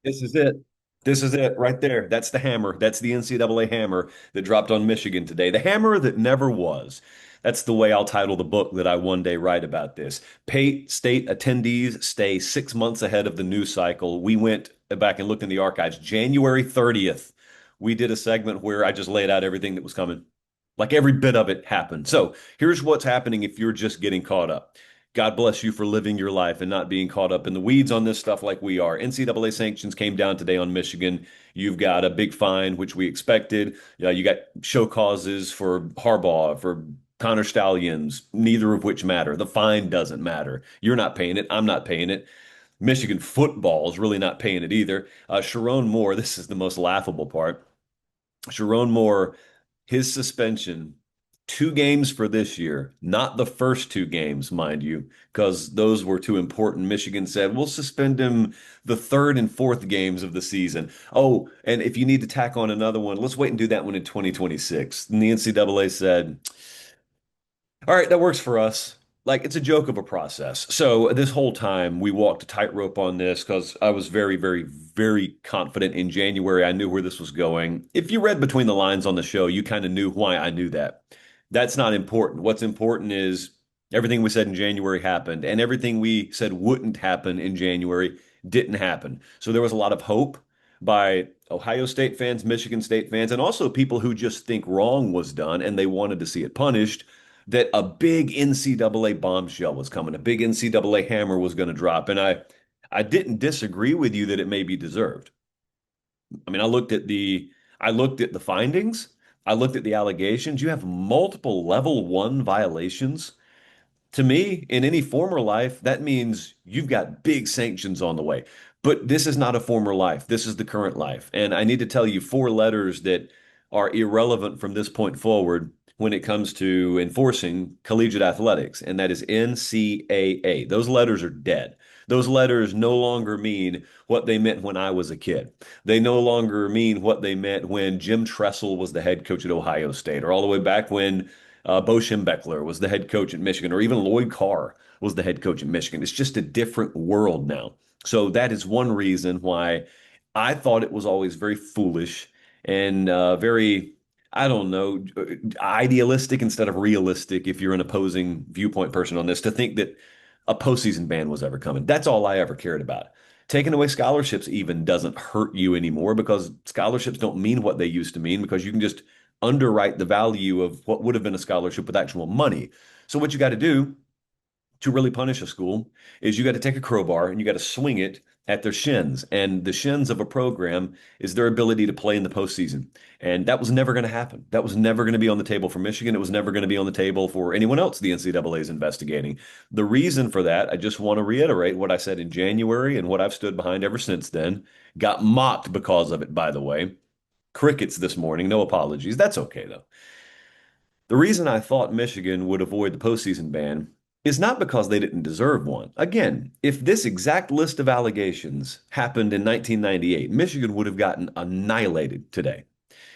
This is it. This is it right there. That's the hammer. That's the NCAA hammer that dropped on Michigan today. The hammer that never was. That's the way I'll title the book that I one day write about this. Pate State attendees stay 6 months ahead of the news cycle. We went back and looked in the archives. January 30th, we did a segment where I just laid out everything that was coming. Like every bit of it happened. So here's what's happening if you're just getting caught up. God bless you for living your life and not being caught up in the weeds on this stuff like we are. NCAA sanctions came down today on Michigan. You've got a big fine, which we expected. You got show causes for Harbaugh, for Connor Stallions, neither of which matter. The fine doesn't matter. You're not paying it. I'm not paying it. Michigan football is really not paying it either. Sharon Moore, this is the most laughable part. Sharon Moore, his suspension, 2 games for this year, not the first 2 games, mind you, because those were too important. Michigan said, we'll suspend him the third and fourth games of the season. Oh, and if you need to tack on another one, let's wait and do that one in 2026. And the NCAA said, all right, that works for us. Like it's a joke of a process. So this whole time we walked a tightrope on this because I was very, very, very confident in January. I knew where this was going. If you read between the lines on the show, you kind of knew why I knew that. That's not important. What's important is everything we said in January happened, and everything we said wouldn't happen in January didn't happen. So there was a lot of hope by Ohio State fans, Michigan State fans, and also people who just think wrong was done and they wanted to see it punished that a big NCAA bombshell was coming, a big NCAA hammer was going to drop. And I didn't disagree with you that it may be deserved. I mean, I looked at the findings, I looked at the allegations. You have multiple level 1 violations. To me, in any former life, that means you've got big sanctions on the way. But this is not a former life. This is the current life. And I need to tell you 4 letters that are irrelevant from this point forward when it comes to enforcing collegiate athletics, and that is NCAA. Those letters are dead. Those letters no longer mean what they meant when I was a kid. They no longer mean what they meant when Jim Tressel was the head coach at Ohio State, or all the way back when Bo Schembechler was the head coach at Michigan, or even Lloyd Carr was the head coach at Michigan. It's just a different world now. So that is one reason why I thought it was always very foolish and very, I don't know, idealistic instead of realistic if you're an opposing viewpoint person on this to think that a postseason ban was ever coming. That's all I ever cared about. Taking away scholarships even doesn't hurt you anymore because scholarships don't mean what they used to mean because you can just underwrite the value of what would have been a scholarship with actual money. So what you got to do to really punish a school is you got to take a crowbar and you got to swing it at their shins. And the shins of a program is their ability to play in the postseason. And that was never going to happen. That was never going to be on the table for Michigan. It was never going to be on the table for anyone else the NCAA is investigating. The reason for that, I just want to reiterate what I said in January and what I've stood behind ever since then. Got mocked because of it, by the way. Crickets this morning. No apologies. That's okay, though. The reason I thought Michigan would avoid the postseason ban is not because they didn't deserve one. Again, if this exact list of allegations happened in 1998, Michigan would have gotten annihilated today.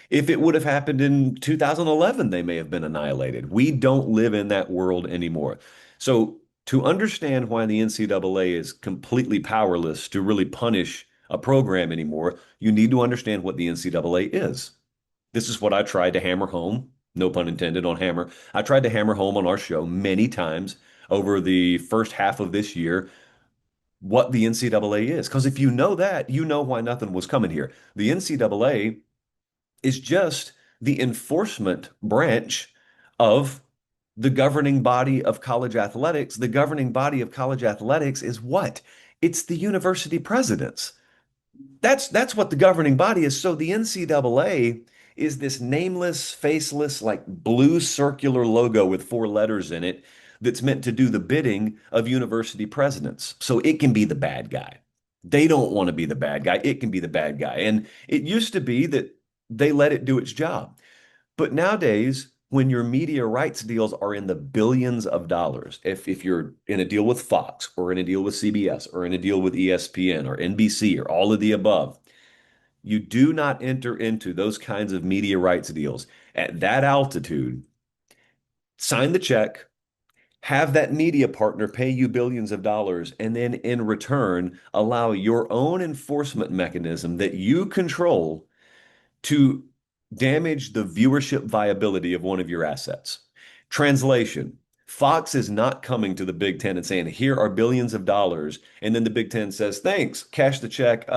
If it would have happened in 2011, they may have been annihilated. We don't live in that world anymore. So, to understand why the NCAA is completely powerless to really punish a program anymore, you need to understand what the NCAA is. This is what I tried to hammer home, no pun intended on hammer. I tried to hammer home on our show many times over the first half of this year what the NCAA is. Because if you know that, you know why nothing was coming here. The NCAA is just the enforcement branch of the governing body of college athletics. The governing body of college athletics is what? It's the university presidents. That's what the governing body is. So the NCAA is this nameless, faceless, like blue circular logo with 4 letters in it that's meant to do the bidding of university presidents. So it can be the bad guy. They don't want to be the bad guy. It can be the bad guy. And it used to be that they let it do its job. But nowadays, when your media rights deals are in the billions of dollars, if you're in a deal with Fox or in a deal with CBS or in a deal with ESPN or NBC or all of the above, you do not enter into those kinds of media rights deals at that altitude, sign the check, Have that media partner pay you billions of dollars, and then in return, allow your own enforcement mechanism that you control to damage the viewership viability of one of your assets. Translation: Fox is not coming to the Big Ten and saying, here are billions of dollars. And then the Big Ten says, thanks, cash the check.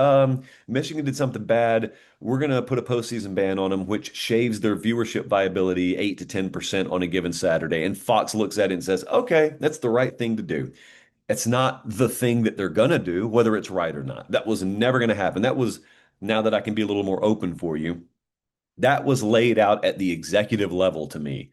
Michigan did something bad. We're going to put a postseason ban on them, which shaves their viewership viability 8 to 10% on a given Saturday. And Fox looks at it and says, okay, that's the right thing to do. It's not the thing that they're going to do, whether it's right or not. That was never going to happen. That was, now that I can be a little more open for you, that was laid out at the executive level to me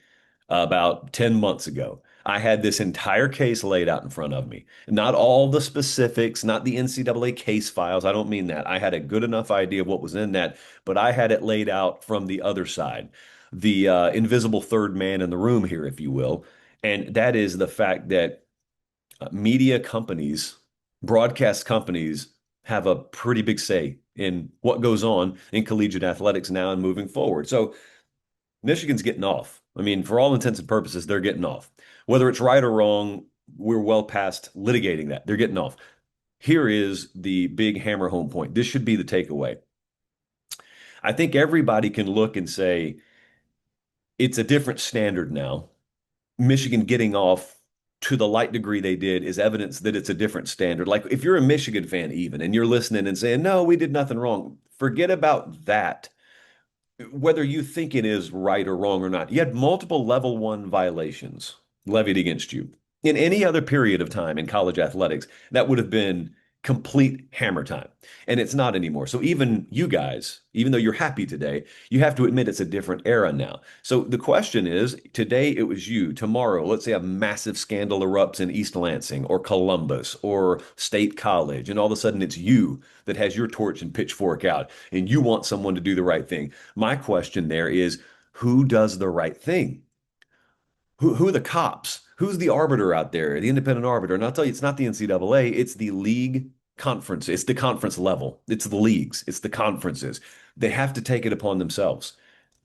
about 10 months ago. I had this entire case laid out in front of me. Not all the specifics, not the NCAA case files. I don't mean that. I had a good enough idea of what was in that, but I had it laid out from the other side, the invisible third man in the room here, if you will. And that is the fact that media companies, broadcast companies, have a pretty big say in what goes on in collegiate athletics now and moving forward. So Michigan's getting off. I mean, for all intents and purposes, they're getting off. Whether it's right or wrong, we're well past litigating that. They're getting off. Here is the big hammer home point. This should be the takeaway. I think everybody can look and say it's a different standard now. Michigan getting off to the light degree they did is evidence that it's a different standard. Like if you're a Michigan fan, even, and you're listening and saying, no, we did nothing wrong, forget about that. Whether you think it is right or wrong or not, you had multiple level one violations levied against you. In any other period of time in college athletics, that would have been complete hammer time. And it's not anymore. So even you guys, even though you're happy today, you have to admit it's a different era now. So the question is, today it was you. Tomorrow, let's say a massive scandal erupts in East Lansing or Columbus or State College, and all of a sudden it's you that has your torch and pitchfork out, and you want someone to do the right thing. My question there is, who does the right thing? Who are the cops? Who's the arbiter out there, the independent arbiter? And I'll tell you, it's not the NCAA, it's the league conference. It's the conference level. It's the leagues. It's the conferences. They have to take it upon themselves.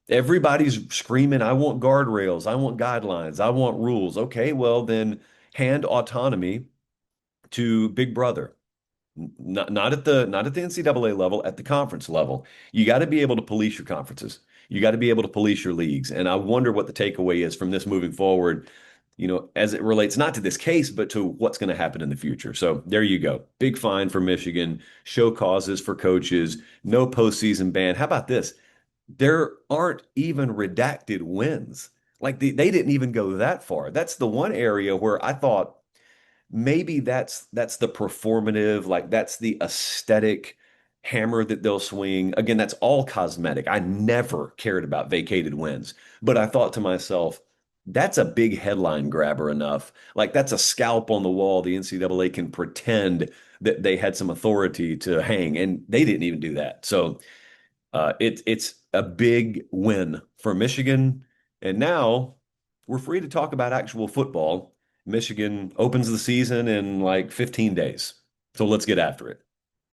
Everybody's screaming, I want guardrails, I want guidelines, I want rules. Okay, well then hand autonomy to Big Brother. Not at the NCAA level, at the conference level. You got to be able to police your conferences. You got to be able to police your leagues. And I wonder what the takeaway is from this moving forward, as it relates not to this case, but to what's going to happen in the future. So there you go. Big fine for Michigan, show causes for coaches, no postseason ban. How about this? There aren't even redacted wins. Like they didn't even go that far. That's the one area where I thought maybe that's the performative, like that's the aesthetic hammer that they'll swing. Again, that's all cosmetic. I never cared about vacated wins, but I thought to myself, that's a big headline grabber enough. Like that's a scalp on the wall. The NCAA can pretend that they had some authority to hang, and they didn't even do that. So it's a big win for Michigan. And now we're free to talk about actual football. Michigan opens the season in like 15 days. So let's get after it.